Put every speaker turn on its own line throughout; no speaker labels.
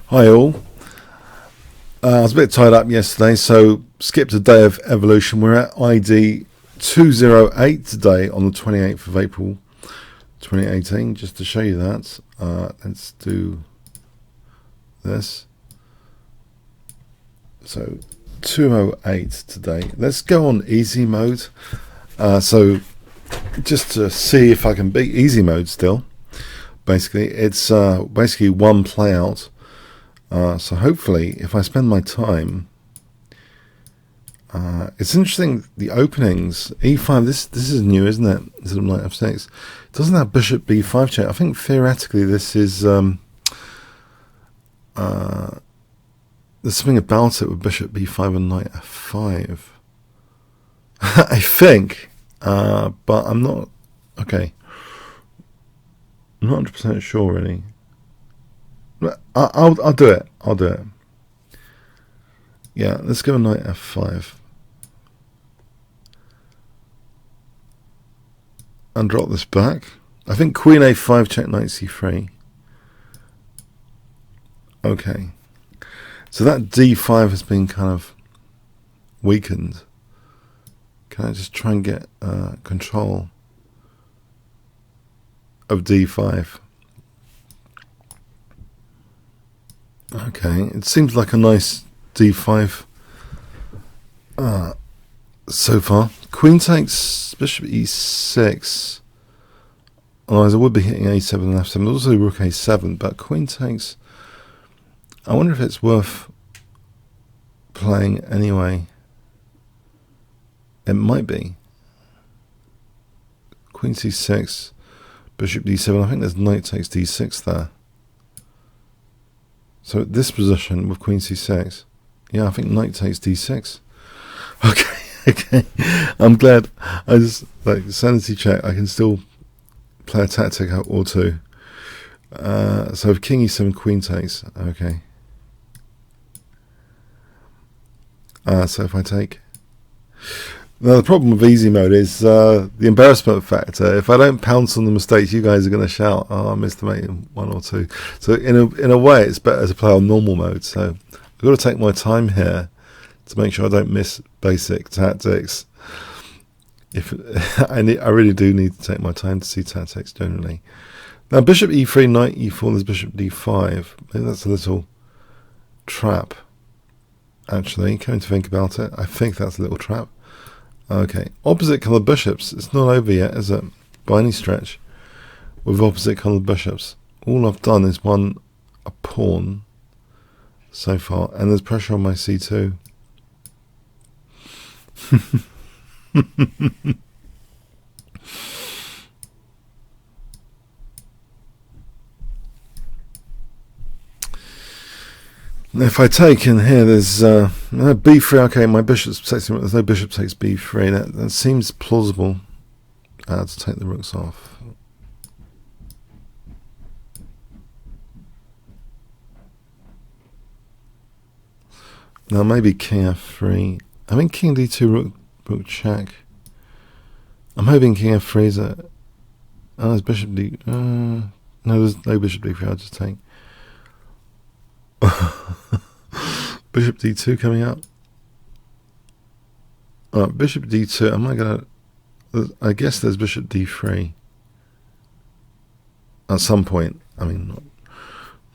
Hi all. I was a bit tied up yesterday, so skipped a day of evolution. We're at ID 208 today on the 28th of April 2018. Just to show you that, let's do this. So 208 today. Let's go on easy mode. So just to see if I can beat easy mode still. Basically, it's basically one play out. So hopefully, if I spend my time, it's interesting. The openings E5. This is new, isn't it? Instead of knight F6, it doesn't have bishop B5 check. I think theoretically this is there's something about it with bishop B5 and knight F5. I think, but I'm not. Okay, I'm not 100% sure really. I'll do it. I'll do it. Yeah, let's go knight F5 and drop this back. I think queen A5 check knight C3. Okay, so that D5 has been kind of weakened. Can I just try and get control of D5? Okay, it seems like a nice D5 so far. Queen takes bishop E6. Otherwise I would be hitting A7 and F7. Also rook A7, but queen takes. I wonder if it's worth playing anyway. It might be. Queen C6, bishop D7. I think there's knight takes D6 there. So at this position with queen c6, yeah, I think knight takes d6. Okay, okay. I'm glad. I just like sanity check. I can still play a tactic or two. So if king e7, queen takes. Okay. So if I take. Now the problem with easy mode is the embarrassment factor. If I don't pounce on the mistakes, you guys are going to shout, "Oh, I missed the mate in one or two." So in a way, it's better to play on normal mode. So I've got to take my time here to make sure I don't miss basic tactics. If I really do need to take my time to see tactics generally. Now bishop e3, knight e4. There's bishop d5. Maybe that's a little trap. Actually, coming to think about it, I think that's a little trap. Okay, opposite coloured bishops. It's not over yet, is it? By any stretch. With opposite coloured bishops. All I've done is won a pawn so far, and there's pressure on my c2. If I take in here, there's b3. Okay, my bishop's protecting. There's no bishop takes b3. That seems plausible. To take the rooks off. Now maybe king f3. I mean king d2, rook check. I'm hoping king f3 is a. Oh, there's bishop d. No, there's no bishop d3. I'll just take. Bishop d2 coming up. Bishop d2. Am I gonna? I guess there's bishop d3 at some point. I mean,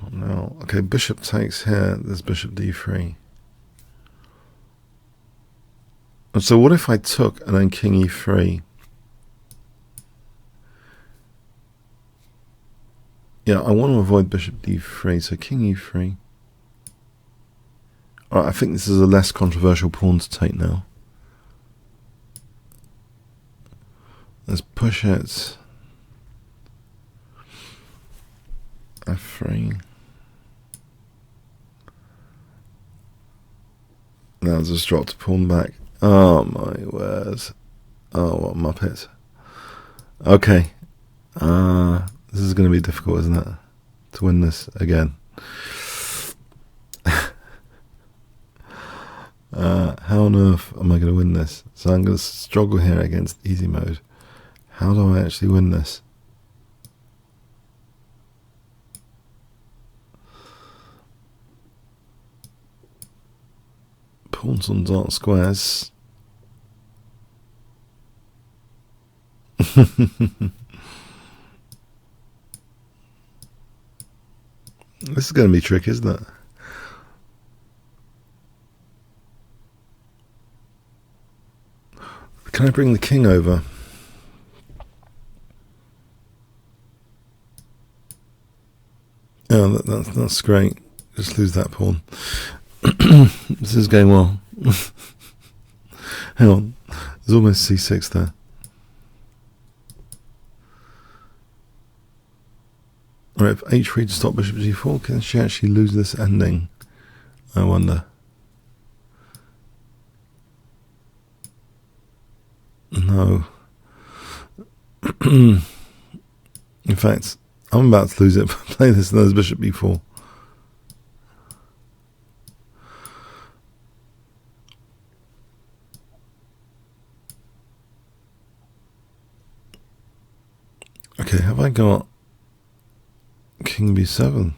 not now. Okay, bishop takes here. There's bishop d3. And so what if I took and then king e3? Yeah, I want to avoid bishop d3. So king e3. Alright, I think this is a less controversial pawn to take now. Let's push it. f3. Now just drop the pawn back. Oh my word. Oh, what a muppet. Okay. This is going to be difficult, isn't it? To win this again. How on earth am I going to win this? So I'm going to struggle here against easy mode. How do I actually win this? Pawns on dark squares. This is going to be tricky, isn't it? Can I bring the king over? Oh, that's great. Just lose that pawn. This is going well. Hang on. There's almost c6 there. Alright, if h3 to stop bishop g4, can she actually lose this ending? I wonder. No. In fact, I'm about to lose it by playing this and there's bishop b4. Okay, have I got king b7?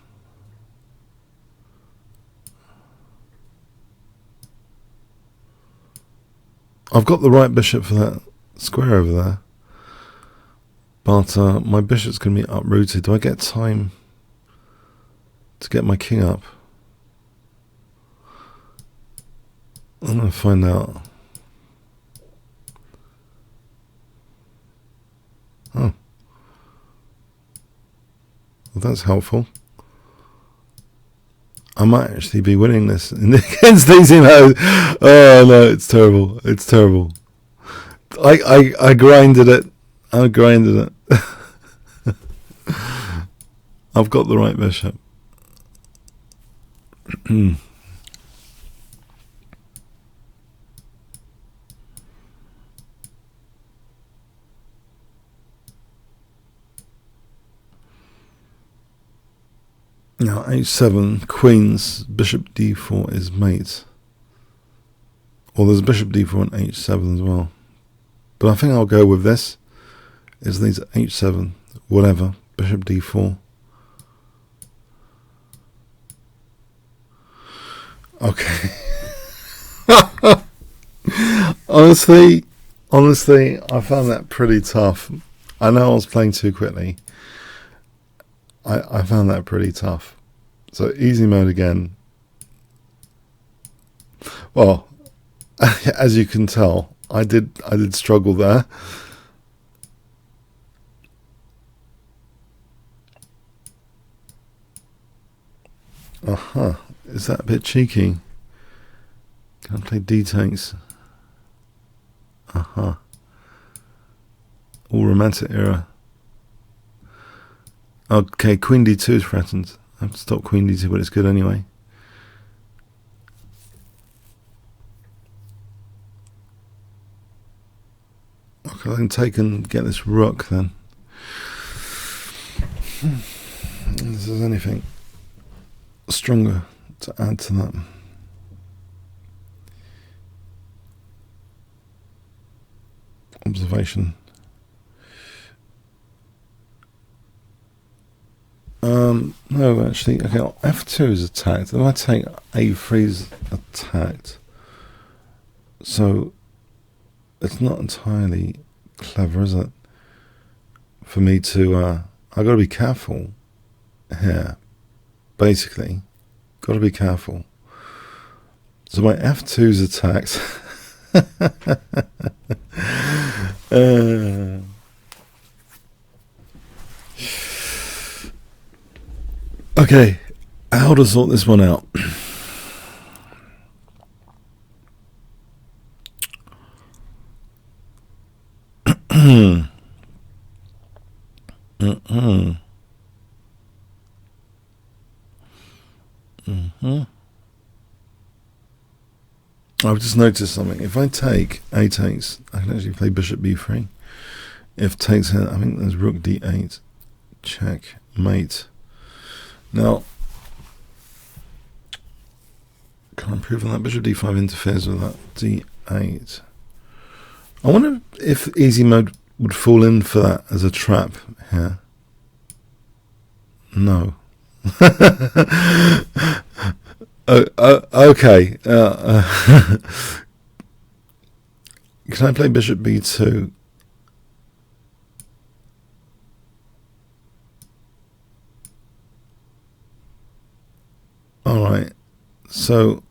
I've got the right bishop for that square over there, but my bishop's going to be uprooted. Do I get time to get my king up? I'm going to find out. Oh. Well, that's helpful. I might actually be winning this against easy mode. Oh no, it's terrible. It's terrible. I grinded it. I grinded it. I've got the right bishop. Now h7, queens, bishop d4 is mate. Or there's bishop d4 and h7 as well. But I think I'll go with this. Is these h7, whatever, bishop d4. Okay. honestly, I found that pretty tough. I know I was playing too quickly. I found that pretty tough. So easy mode again. Well, as you can tell, I did struggle there. Is that a bit cheeky? Can I play d takes? All romantic era. Okay, queen d2 is threatened. I have to stop queen d2, but it's good anyway. Okay, I can take and get this rook then. If there's anything stronger to add to that. Observation. No, actually, okay, f2 is attacked. If I take a3 is attacked, so it's not entirely clever, is it? For me to, I've got to be careful here, basically. Got to be careful. So my f2 is attacked. Okay, how to sort this one out? I've just noticed something. If I take a takes, I can actually play bishop b3. If takes, I think there's rook d8, check, mate. Now, can I prove that bishop d5 interferes with that d8? I wonder if easy mode would fall in for that as a trap here. No. Okay. Can I play bishop b2? Alright, so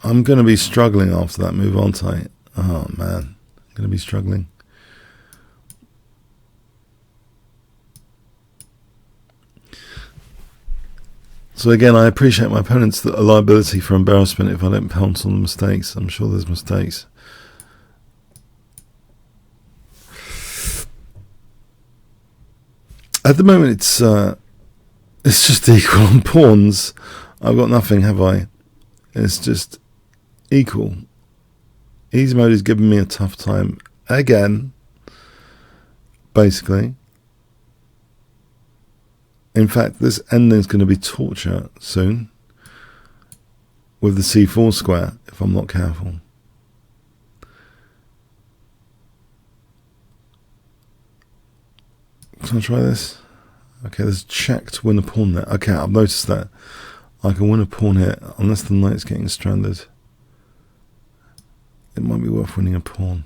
I'm going to be struggling after that move, aren't I? Oh man, I'm going to be struggling. So again, I appreciate my opponents that are liability for embarrassment if I don't pounce on the mistakes. I'm sure there's mistakes. At the moment, it's just equal on pawns. I've got nothing, have I? It's just equal. Easy mode is giving me a tough time again, basically. In fact, this ending is going to be torture soon with the c4 square if I'm not careful. Can I try this? Okay, there's check to win a pawn there. Okay, I've noticed that. I can win a pawn here unless the knight's getting stranded. It might be worth winning a pawn.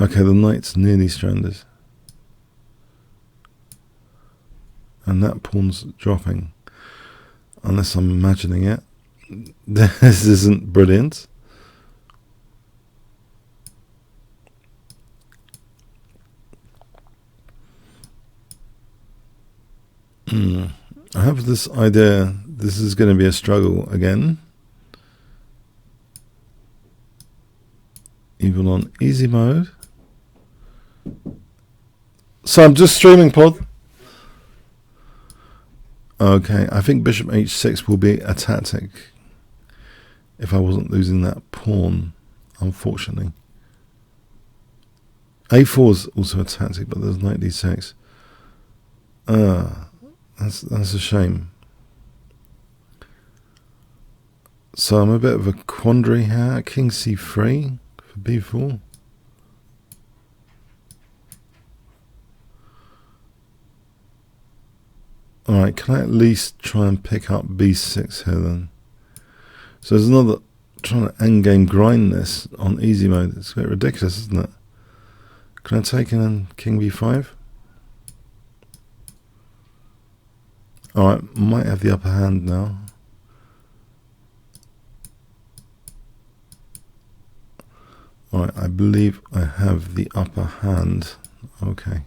Okay, the knight's nearly stranded. And that pawn's dropping. Unless I'm imagining it. This isn't brilliant. I have this idea this is going to be a struggle again. Even on easy mode. So I'm just streaming, pod. Okay, I think bishop h6 will be a tactic if I wasn't losing that pawn, unfortunately. a4 is also a tactic, but there's knight d6. That's a shame. So I'm a bit of a quandary here. King c3 for b4. Alright, can I at least try and pick up b6 here then? So there's another trying to endgame grind this on easy mode. It's a bit ridiculous, isn't it? Can I take in king b5? Alright, might have the upper hand now. Alright, I believe I have the upper hand. Okay.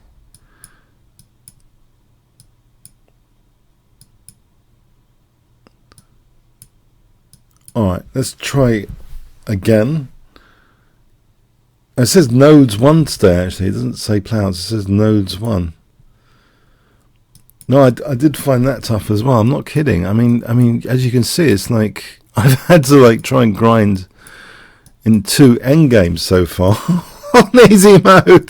Alright, let's try again. It says nodes 1 today actually, it doesn't say clouds, it says nodes 1. No, I did find that tough as well. I'm not kidding. I mean, as you can see, it's like I've had to like try and grind in 2 endgames so far on easy mode.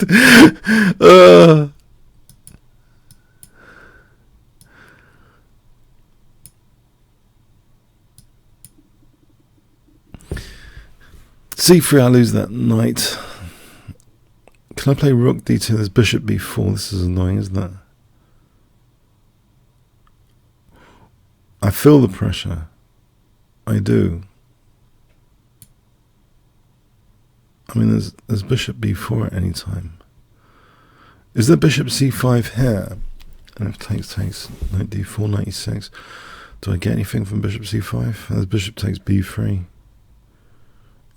c3, I lose that knight. Can I play rook d2? There's bishop b4. This is annoying, isn't it? I feel the pressure. I do. I mean, there's bishop b4 at any time. Is there bishop c5 here? And if takes, knight d4, knight e6. Do I get anything from bishop c5? There's bishop takes b3.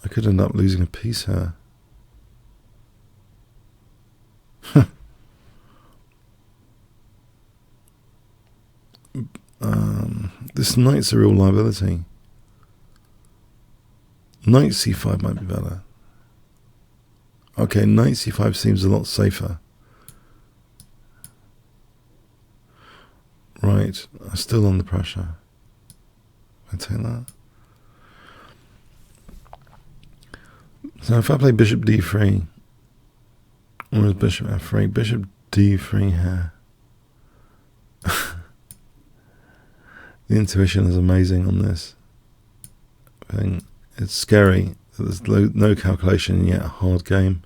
I could end up losing a piece here. This knight's a real liability. Knight c5 might be better. Okay, knight c5 seems a lot safer. Right, I'm still under pressure. I take that. So if I play bishop d3, or is bishop f3, bishop d3 here. The intuition is amazing on this thing. It's scary that there's no calculation and yet a hard game.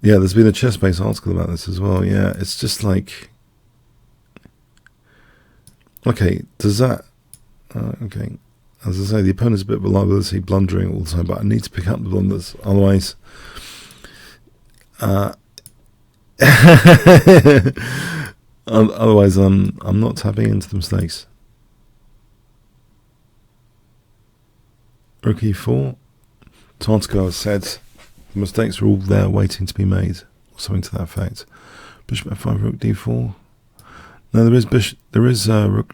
Yeah, there's been a chess-based article about this as well. Yeah, it's just like Okay, does that... okay, as I say, the opponent's a bit of a liability, blundering all the time, but I need to pick up the blunders, otherwise... otherwise, I'm not tapping into the mistakes. Rook e4. Tartago has said the mistakes are all there waiting to be made, or something to that effect. Bishop f5, rook d4. No, there is rook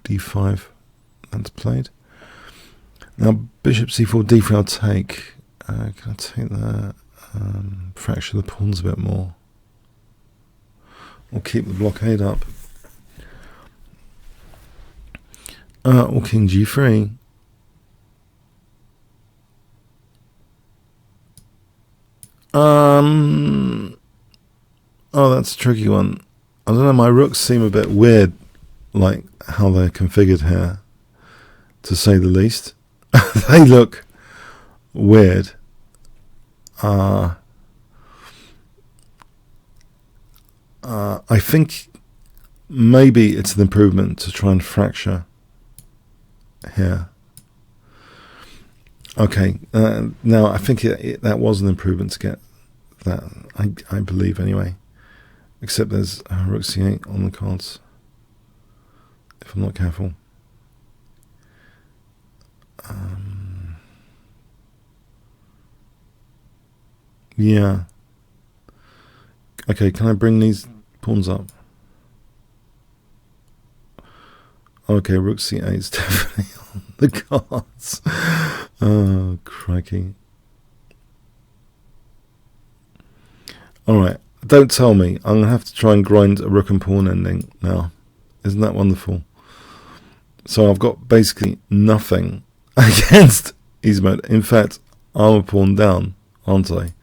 d5. That's played. Now bishop c4, d3. I'll take. Can I take that? Fracture the pawns a bit more. Or keep the blockade up. Or king g3. Oh, that's a tricky one. I don't know, my rooks seem a bit weird, like how they're configured here, to say the least. They look weird. I think maybe it's an improvement to try and fracture here. Okay, now I think that was an improvement to get that, I believe anyway. Except there's rook c8 on the cards, if I'm not careful. Yeah. Okay, can I bring these pawns up? Okay, rook c8 is definitely on the cards. Oh, crikey. Alright, don't tell me. I'm going to have to try and grind a rook and pawn ending now. Isn't that wonderful? So I've got basically nothing against easy mode. In fact, I'm a pawn down, aren't I?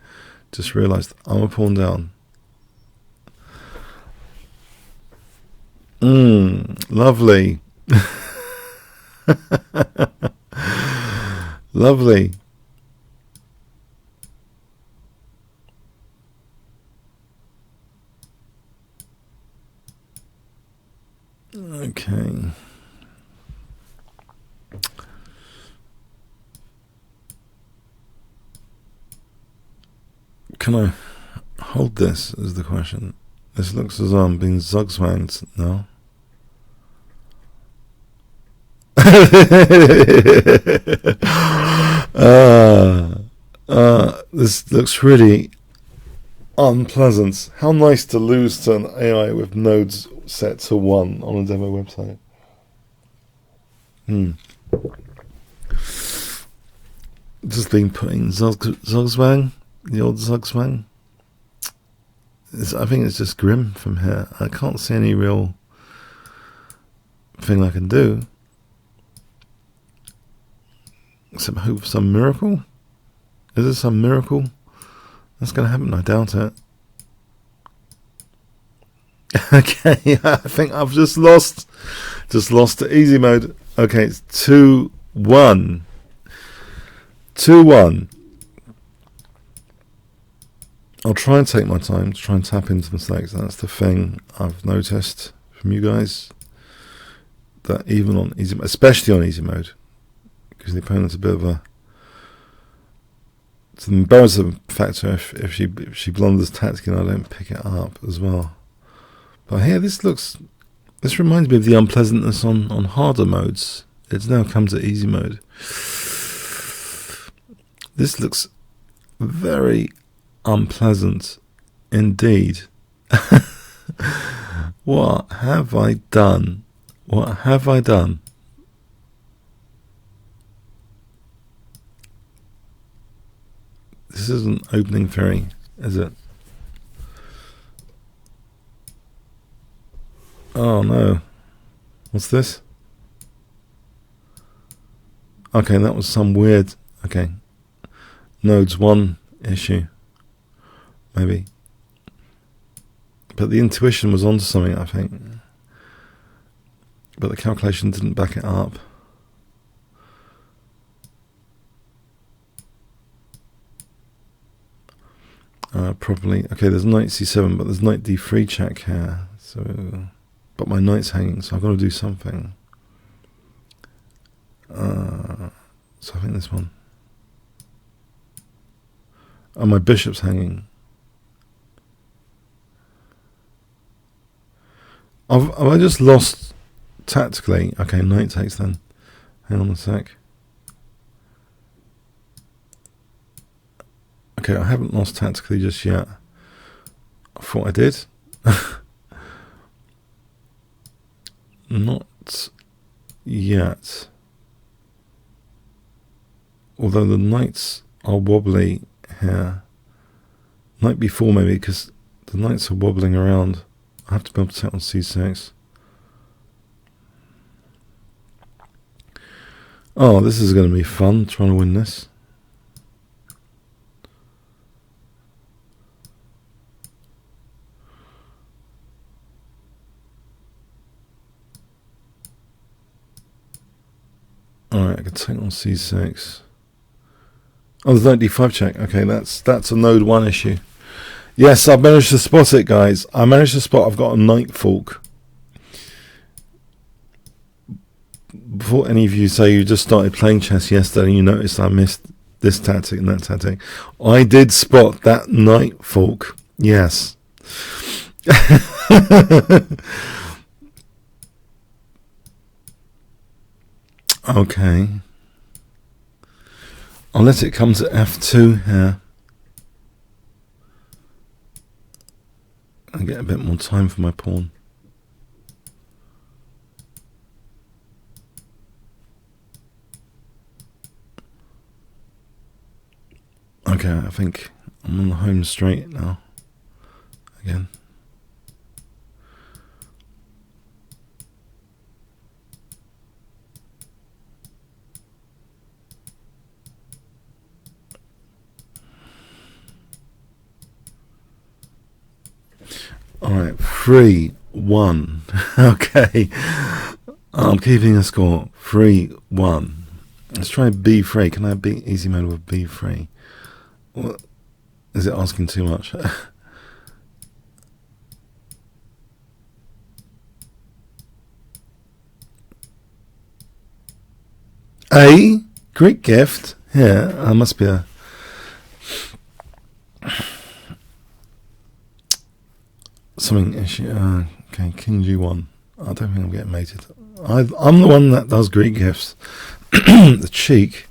Just realised I'm a pawn down. Lovely. Lovely. Okay. Can I hold this is the question. This looks as though I'm being zugzwanged now. This looks really unpleasant. How nice to lose to an AI with nodes set to 1 on a demo website. Just been putting zugzwang, the old zugzwang. I think it's just grim from here. I can't see any real thing I can do. Except hope for some miracle. Is there some miracle that's going to happen? I doubt it. Okay, I think I've just lost to easy mode. Okay, it's 2-1. 2-1. I'll try and take my time to try and tap into mistakes. That's the thing I've noticed from you guys. That even on easy, especially on easy mode, because the opponent's a bit of a... It's an embarrassing factor if she blunders tactically and I don't pick it up as well. But here, this reminds me of the unpleasantness on harder modes. It's now come to easy mode. This looks very unpleasant indeed. What have I done? What have I done? This isn't opening theory, is it? Oh no. What's this? Okay, that was some weird... Okay. Nodes 1 issue. Maybe. But the intuition was onto something, I think. But the calculation didn't back it up. Properly. Okay, there's knight c7, but there's knight d3 check here. So, but my knight's hanging, so I've got to do something. So I think this one. Oh, my bishop's hanging. Have I just lost tactically? Okay, knight takes then. Hang on a sec. Okay, I haven't lost tactically just yet. I thought I did. Not yet. Although the knights are wobbly here. Knight b4 maybe, because the knights are wobbling around. I have to be able to take on c6. Oh, this is going to be fun, trying to win this. Alright, I can take on c6. Oh, there's no d5 check. Okay, that's a node 1 issue. Yes, I've managed to spot it, guys. I managed to spot I've got a knight fork. Before any of you say you just started playing chess yesterday and you noticed I missed this tactic and that tactic, I did spot that knight fork. Yes. Okay. Unless it comes at f2 here. I get a bit more time for my pawn. Okay, I think I'm on the home straight now. Again. Alright, 3-1. Okay. I'm keeping a score. 3-1. Let's try b3. Can I beat easy mode with b3? What? Is it asking too much? A Greek gift. Here, I must be a something issue. Okay, King G1. I don't think I'm getting mated. I'm the one that does Greek gifts. The cheek.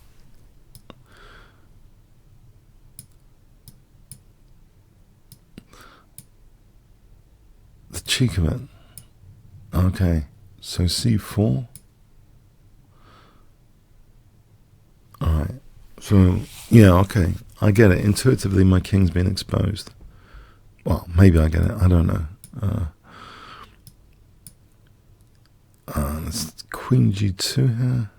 The cheek of it. Okay, so C4. Alright, so yeah, okay, I get it. Intuitively, my king's been exposed. Well, maybe I get it. I don't know. There's Queen G2 here.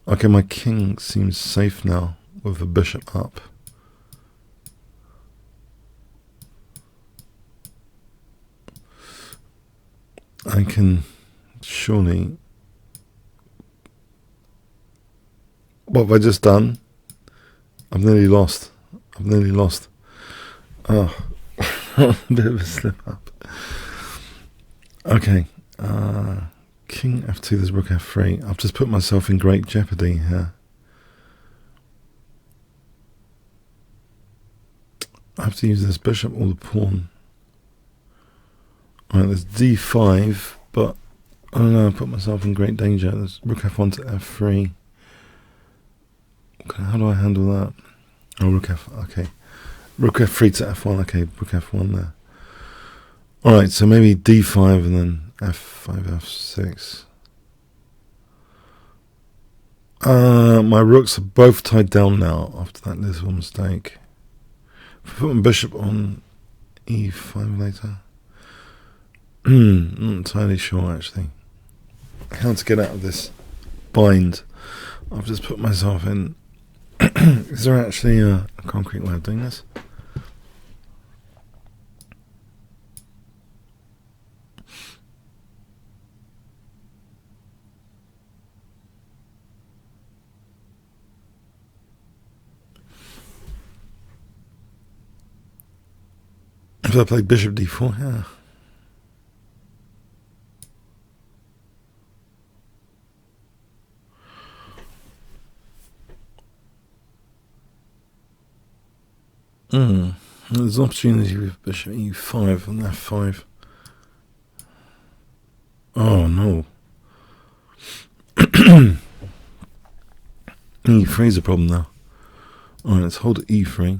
Okay, my king seems safe now with the bishop up. I can surely... What have I just done? I've nearly lost. I've nearly lost. Oh, a bit of a slip up. Okay, King F2, there's Rook F3. I've just put myself in great jeopardy here. I have to use this bishop or the pawn. Alright, there's D5, but I don't know, I put myself in great danger. There's Rook F1 to F3. Okay, how do I handle that? Oh, Rook F, okay. Rook F3 to F1, okay, Rook F1 there. Alright, so maybe D5 and then F5, F6. My rooks are both tied down now after that little mistake. If I put my bishop on E5 later. Not entirely sure actually how to get out of this bind. I've just put myself in. Is there actually a concrete way of doing this? If I play bishop d4 here. There's an opportunity with bishop e5 and f5. Oh no. E3 is a problem now. Alright, let's hold at e3.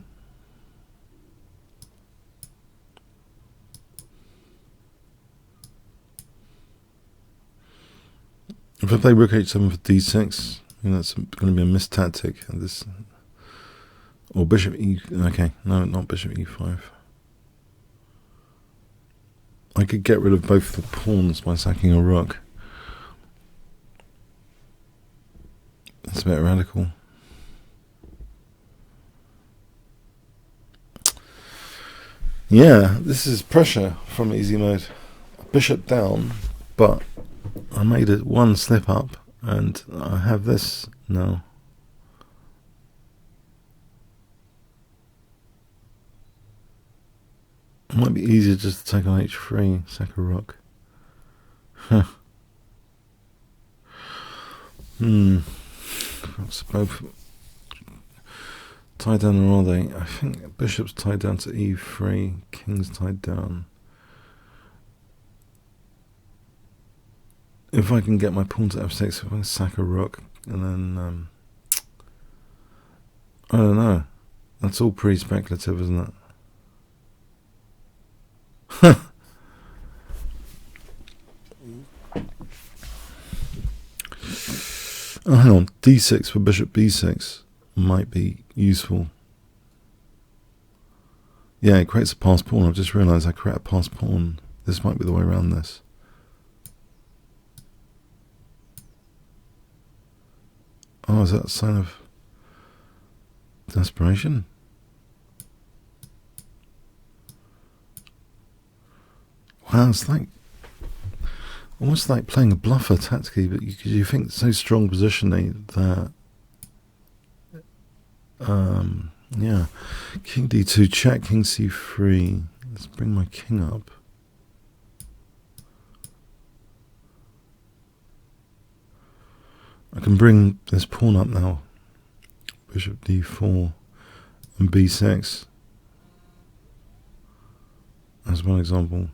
If I play rook h7 for d6, that's going to be a missed tactic. This, or bishop e. Okay, no, not bishop e5. I could get rid of both the pawns by sacking a rook. That's a bit radical. Yeah, this is pressure from easy mode. Bishop down, but I made it one slip up, and I have this now. It might be easier just to take on h3, sack a rook. Perhaps both tied down, or are they? I think bishop's tied down to e3, king's tied down. If I can get my pawn to f6, if I can sack a rook, and then I don't know. That's all pretty speculative, isn't it? Oh, hang on. d6 for bishop b6 might be useful. Yeah, it creates a passed pawn. I've just realised I create a passed pawn. This might be the way around this. Oh, is that a sign of desperation? Wow, it's like almost like playing a bluffer tactically, but you think so strong positioning that yeah. King d2 check, king c3. Let's bring my king up. I can bring this pawn up now. Bishop d4 and b6 as one example.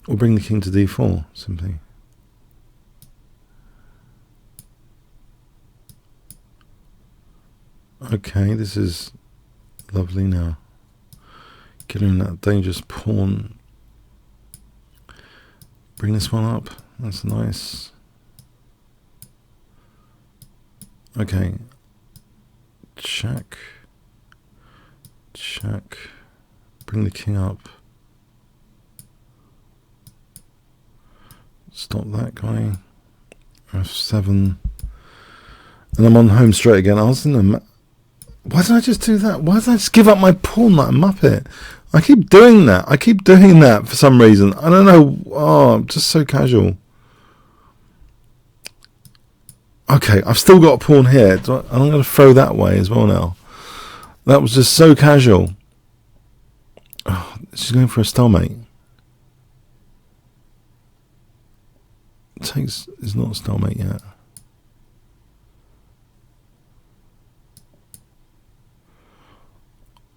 Or bring the king to d4 simply. Okay, this is lovely now. Killing that dangerous pawn. Bring this one up. That's nice. Okay. Check. Check. Bring the king up. Stop that guy. f7. And I'm on home straight again. I was in the... Why did I just do that? Why did I just give up my pawn like a muppet? I keep doing that. I keep doing that for some reason. I don't know. Oh, I'm just so casual. Okay, I've still got a pawn here. I'm going to throw that way as well now. That was just so casual. Oh, she's going for a stalemate. Takes is not a stalemate yet.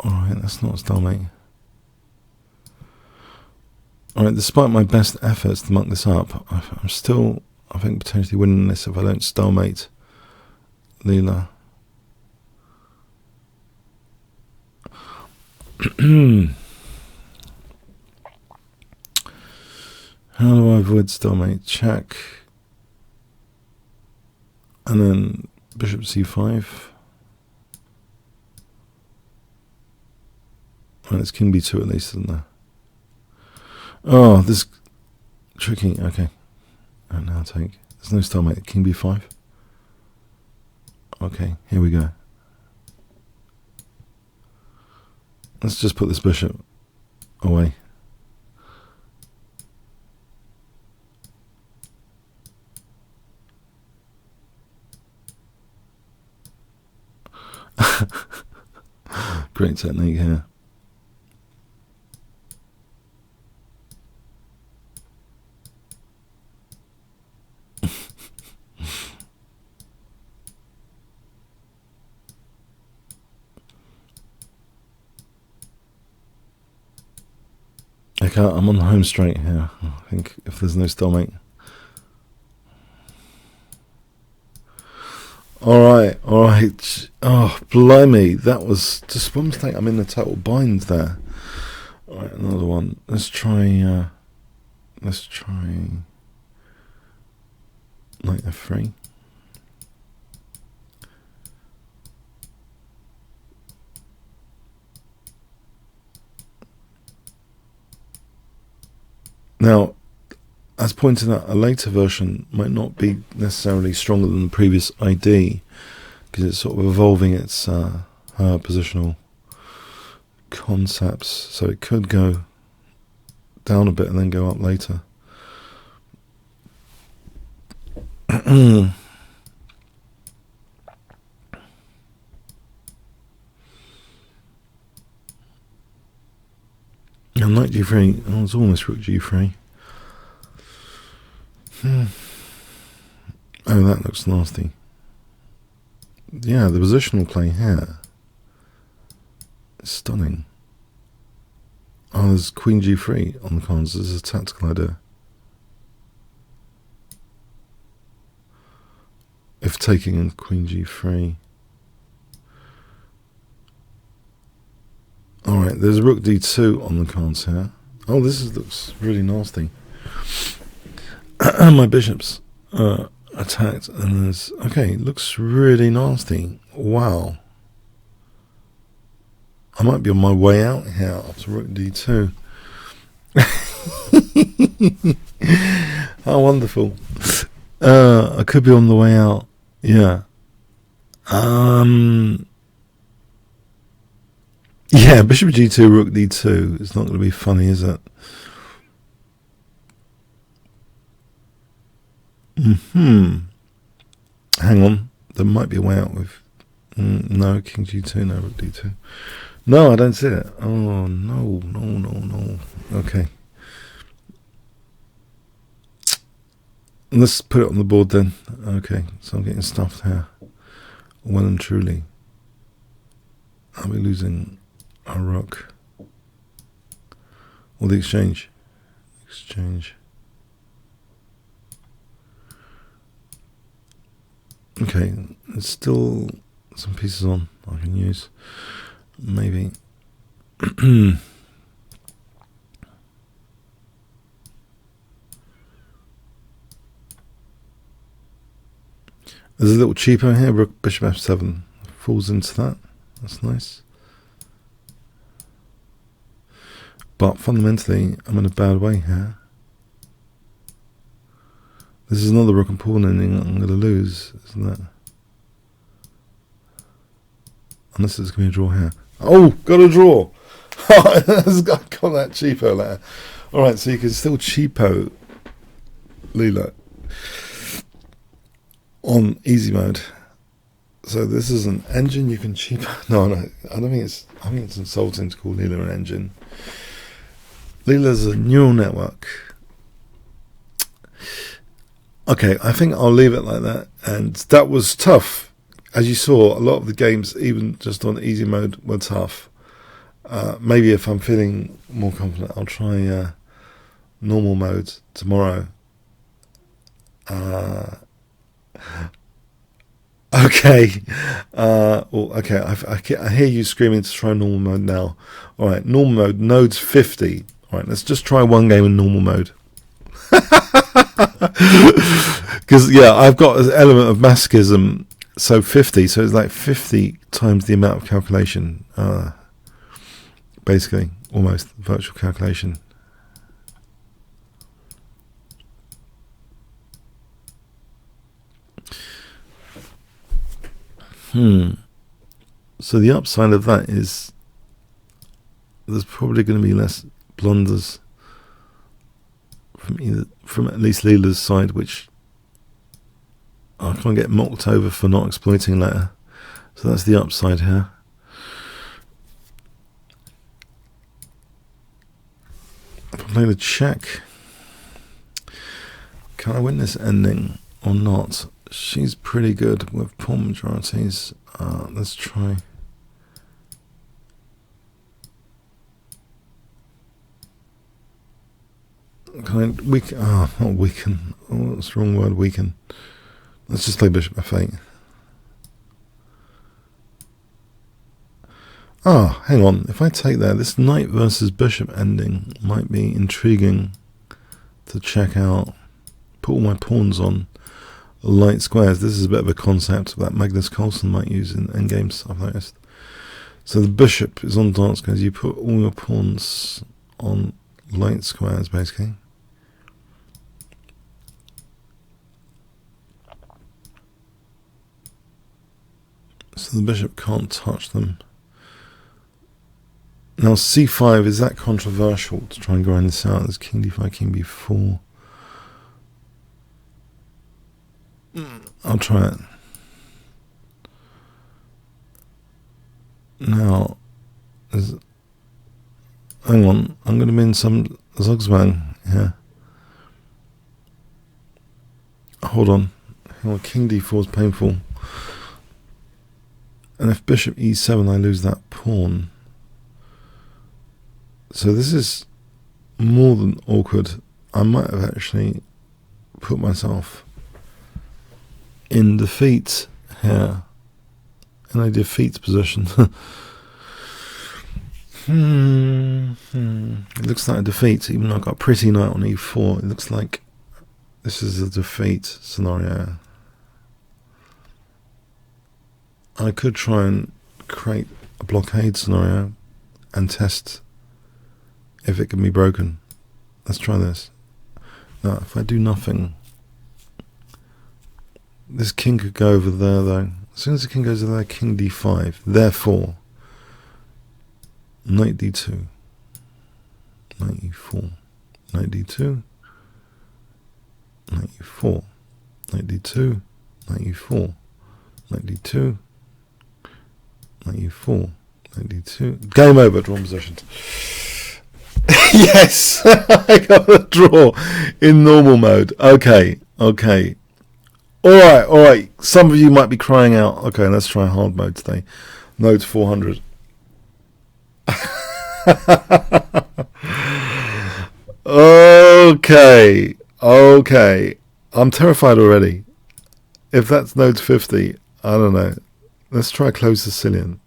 Alright, that's not a stalemate. Alright, despite my best efforts to muck this up, I'm still, I think, potentially winning this if I don't stalemate Leela. How do I avoid stalemate? Check. And then bishop c5. And it's king b2 at least, isn't there? Oh, this tricky. Okay. And now take. There's no stalemate. King b5. Okay, here we go. Let's just put this bishop away. Great technique here. Okay, I'm on the home straight here. I think if there's no stalemate. Alright. Oh, blimey. That was just one mistake. I'm in the total bind there. Alright, another one. Let's try knight f3. Now, as pointed out, a later version might not be necessarily stronger than the previous ID because it's sort of evolving its positional concepts, so it could go down a bit and then go up later. Knight g3. Oh, it's almost rook g3. Oh, that looks nasty. Yeah, the positional play here is stunning. Oh, there's queen g3 on the cards. This is a tactical idea. If taking in queen g3. Alright, there's rook d2 on the cards here. Oh, looks really nasty. My bishop's attacked, and there's... Okay, looks really nasty. Wow. I might be on my way out here after rook d2. How wonderful. I could be on the way out. Yeah. Yeah, bishop g2, rook d2. It's not going to be funny, is it? Hang on. There might be a way out with... no, king g2, no, rook d2. No, I don't see it. Oh, no. Okay. Let's put it on the board then. Okay, so I'm getting stuffed here. Well and truly. I'll be losing a rook. Or the exchange. Okay, there's still some pieces on I can use. Maybe. There's a little cheaper here, rook, bishop f7 falls into that. That's nice. But fundamentally, I'm in a bad way here. This is another rook and pawn ending I'm going to lose, isn't it? Unless it's going to be a draw here. Oh, got a draw! I got that cheapo there. Alright, so you can still cheapo Leela on easy mode. So this is an engine you can cheapo. No, I don't think it's... I think it's insulting to call Leela an engine. Leela's a neural network. Okay, I think I'll leave it like that. And that was tough. As you saw, a lot of the games, even just on easy mode, were tough. Maybe if I'm feeling more confident, I'll try normal mode tomorrow. Okay. Okay, I hear you screaming to try normal mode now. Alright, normal mode, nodes 50. Alright, let's just try one game in normal mode. Because, yeah, I've got an element of masochism. So 50, so it's like 50 times the amount of calculation. Basically, almost virtual calculation. So the upside of that is there's probably going to be less blunders from at least Leela's side, which I can't get mocked over for not exploiting later. So that's the upside here. If I play the check, can I win this ending or not? She's pretty good with pawn majorities. Let's try. Can I weaken? Oh, not weaken. Oh, that's the wrong word, weaken. Let's just play bishop f8. Ah, hang on. If I take that, this knight versus bishop ending might be intriguing to check out. Put all my pawns on light squares. This is a bit of a concept that Magnus Carlsen might use in endgames, I've noticed. So the bishop is on dark squares. You put all your pawns on light squares, basically. So the bishop can't touch them. Now c5, is that controversial to try and grind this out? There's king d5, king b4. I'll try it. Now, hang on, I'm going to mean some zugzwang here. Hold on. Hang on, king d4 is painful. And if bishop e7, I lose that pawn. So this is more than awkward. I might have actually put myself in defeat here. In a defeat position. It looks like a defeat, even though I've got a pretty knight on e4. It looks like this is a defeat scenario. I could try and create a blockade scenario and test if it can be broken. Let's try this. Now, if I do nothing, this king could go over there, though. As soon as the king goes over there, king d5. Therefore, knight d2, knight e4, knight d2, knight e4, knight d2, knight e4, knight d2, knight e4, knight d2. Game over, drawn position. Yes, I got a draw in normal mode. Okay. All right. Some of you might be crying out. Okay, let's try hard mode today. Node 400. Okay. I'm terrified already. If that's node 50, I don't know. Let's try close Sicilian.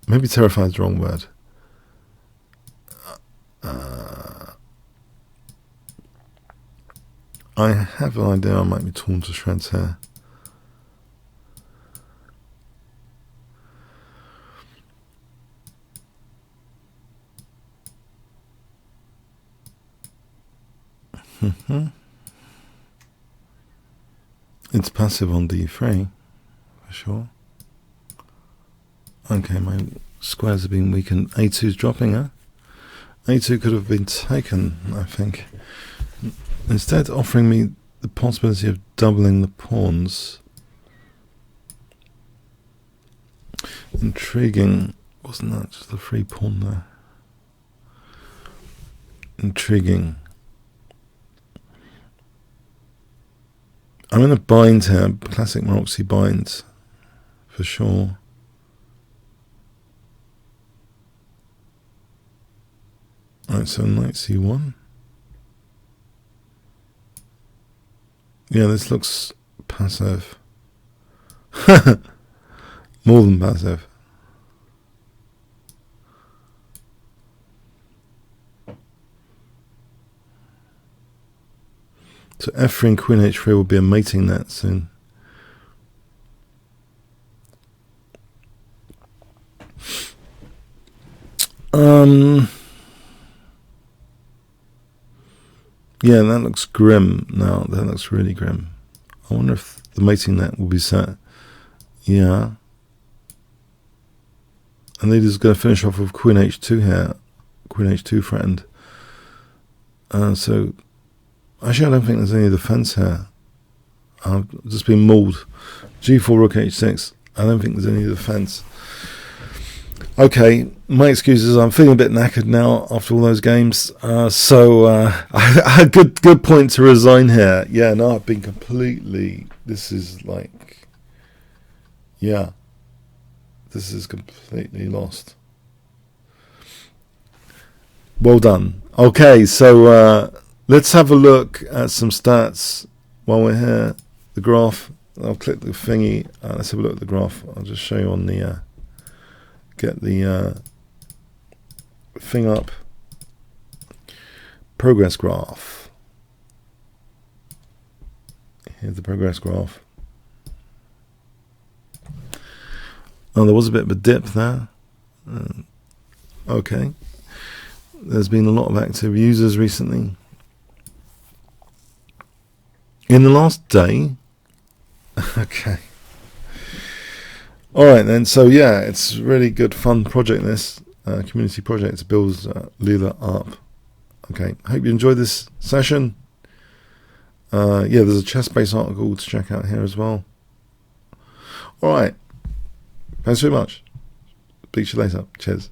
Maybe terrified is the wrong word. I have an idea I might be torn to shreds here. It's passive on d3, for sure. Okay, my squares have been weakened. a2 is dropping, huh? a2 could have been taken, I think. Instead, offering me the possibility of doubling the pawns. Intriguing. Wasn't that just a free pawn there? Intriguing. I'm in a bind here, classic Maroczy bind, for sure. Right, so knight c1. Yeah, this looks passive. More than passive. So f3 and queen h3 will be a mating net soon. Yeah, that looks grim now. That looks really grim. I wonder if the mating net will be set. Yeah. And they're just going to finish off with queen h2 here. Queen h2 threatened. So, actually I don't think there's any defense here. I've just been mauled. g4, rook h6. I don't think there's any defense. Okay, my excuses. I'm feeling a bit knackered now after all those games. So a good point to resign here. Yeah, no, I've been completely. This is like, yeah, this is completely lost. Well done. Okay, so let's have a look at some stats while we're here. The graph. I'll click the thingy. Let's have a look at the graph. I'll just show you on the get the thing up. Progress graph. Here's the progress graph. Oh, there was a bit of a dip there. Okay. There's been a lot of active users recently. In the last day. Okay. Alright then, so yeah, it's a really good fun project, this community project to build Leela up. Okay, hope you enjoyed this session. Yeah, there's a chess-based article to check out here as well. Alright, thanks very much. Speak to you later. Cheers.